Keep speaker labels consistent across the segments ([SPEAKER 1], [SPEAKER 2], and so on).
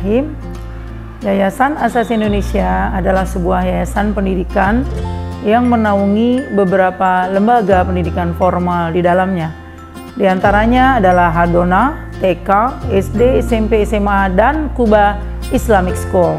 [SPEAKER 1] Bismillahirrahmanirrahim. Yayasan Asasi Indonesia adalah sebuah yayasan pendidikan yang menaungi beberapa lembaga pendidikan formal di dalamnya. Di antaranya adalah Hadona, TK, SD, SMP, SMA, dan Kuba Islamic School.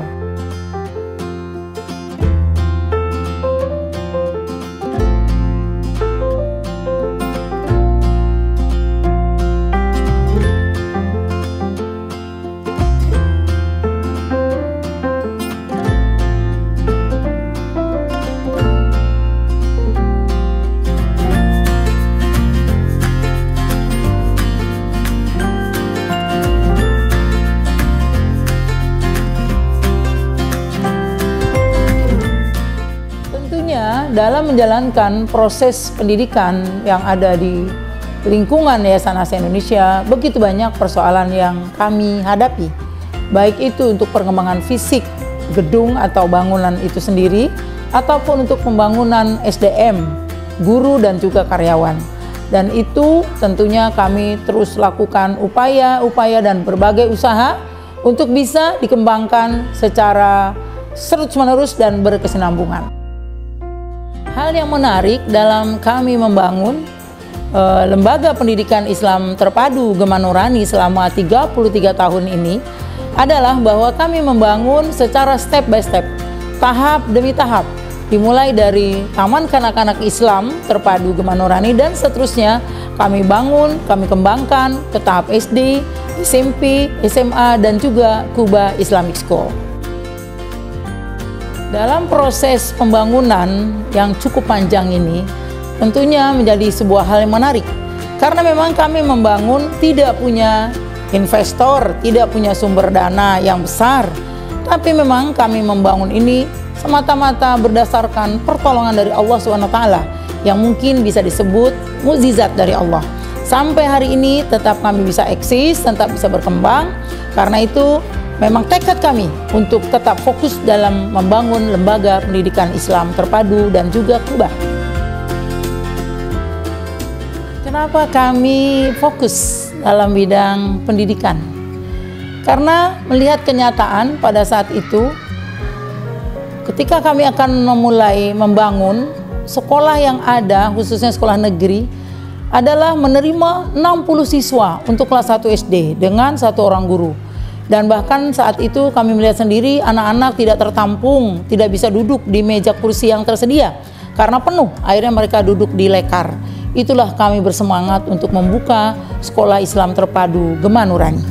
[SPEAKER 1] Dalam menjalankan proses pendidikan yang ada di lingkungan Yayasan Asasi Indonesia, begitu banyak persoalan yang kami hadapi. Baik itu untuk perkembangan fisik gedung atau bangunan itu sendiri, ataupun untuk pembangunan SDM, guru dan juga karyawan. Dan itu tentunya kami terus lakukan upaya-upaya dan berbagai usaha untuk bisa dikembangkan secara terus-menerus dan berkesinambungan. Hal yang menarik dalam kami membangun lembaga pendidikan Islam terpadu Gema Nurani selama 33 tahun ini adalah bahwa kami membangun secara step by step, tahap demi tahap, dimulai dari Taman Kanak-kanak Islam terpadu Gema Nurani dan seterusnya kami bangun, kami kembangkan ke tahap SD, SMP, SMA, dan juga Kuba Islamic School. Dalam proses pembangunan yang cukup panjang ini, tentunya menjadi sebuah hal yang menarik. Karena memang kami membangun tidak punya investor, tidak punya sumber dana yang besar. Tapi memang kami membangun ini semata-mata berdasarkan pertolongan dari Allah SWT yang mungkin bisa disebut mukjizat dari Allah. Sampai hari ini tetap kami bisa eksis, tetap bisa berkembang. Karena itu memang tekad kami untuk tetap fokus dalam membangun lembaga pendidikan Islam terpadu dan juga Kuba. Kenapa kami fokus dalam bidang pendidikan? Karena melihat kenyataan pada saat itu, ketika kami akan memulai membangun sekolah yang ada, khususnya sekolah negeri, adalah menerima 60 siswa untuk kelas 1 SD dengan 1 orang guru. Dan bahkan saat itu kami melihat sendiri anak-anak tidak tertampung, tidak bisa duduk di meja kursi yang tersedia karena penuh, akhirnya mereka duduk di lekar. Itulah kami bersemangat untuk membuka sekolah Islam terpadu Gema Nurani.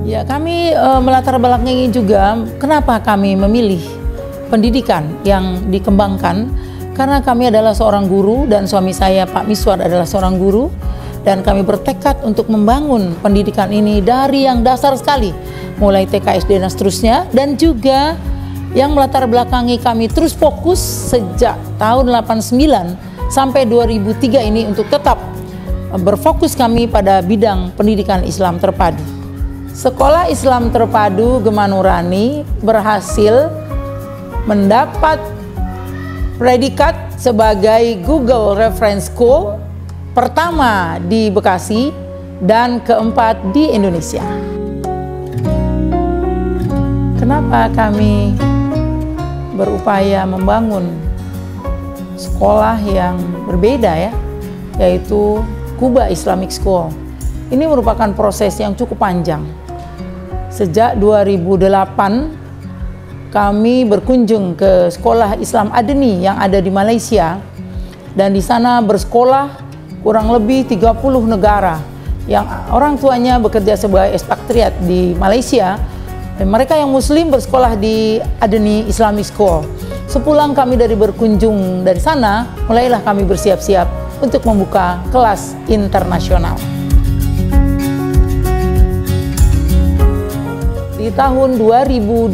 [SPEAKER 1] Ya, kami melatar belakangi juga kenapa kami memilih pendidikan yang dikembangkan, karena kami adalah seorang guru dan suami saya Pak Miswar adalah seorang guru. Dan kami bertekad untuk membangun pendidikan ini dari yang dasar sekali, mulai TK, SD, dan seterusnya. Dan juga yang melatar belakangi kami terus fokus sejak tahun 89 sampai 2003 ini untuk tetap berfokus kami pada bidang pendidikan Islam terpadu. Sekolah Islam terpadu Gema Nurani berhasil mendapat predikat sebagai Google Reference School pertama di Bekasi dan keempat di Indonesia. Kenapa kami berupaya membangun sekolah yang berbeda ya, yaitu Kuba Islamic School? Ini merupakan proses yang cukup panjang. Sejak 2008 kami berkunjung ke sekolah Islam Adeni yang ada di Malaysia, dan di sana bersekolah kurang lebih 30 negara yang orang tuanya bekerja sebagai ekspatriat di Malaysia, dan mereka yang muslim bersekolah di Adeni Islamic School. Sepulang kami dari berkunjung dari sana, mulailah kami bersiap-siap untuk membuka kelas internasional. Di tahun 2022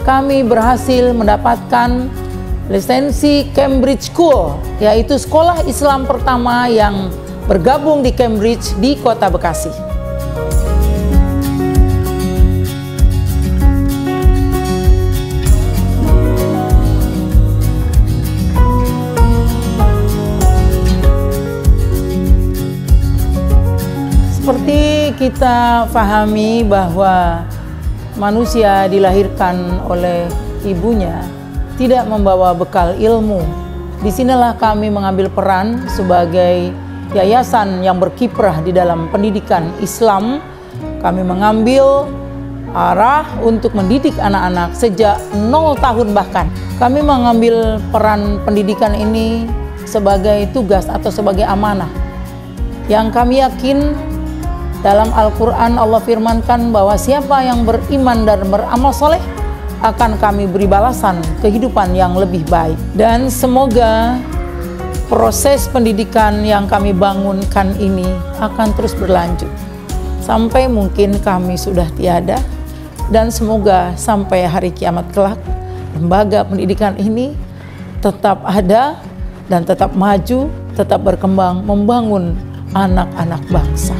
[SPEAKER 1] kami berhasil mendapatkan lisensi Cambridge School, yaitu sekolah Islam pertama yang bergabung di Cambridge di Kota Bekasi. Seperti kita fahami bahwa manusia dilahirkan oleh ibunya tidak membawa bekal ilmu. Disinilah kami mengambil peran sebagai yayasan yang berkiprah di dalam pendidikan Islam. Kami mengambil arah untuk mendidik anak-anak sejak 0 tahun bahkan. Kami mengambil peran pendidikan ini sebagai tugas atau sebagai amanah. Yang kami yakin dalam Al-Quran Allah firmankan bahwa siapa yang beriman dan beramal soleh akan kami beri balasan kehidupan yang lebih baik. Dan semoga proses pendidikan yang kami bangunkan ini akan terus berlanjut sampai mungkin kami sudah tiada, dan semoga sampai hari kiamat kelak lembaga pendidikan ini tetap ada dan tetap maju, tetap berkembang membangun anak-anak bangsa.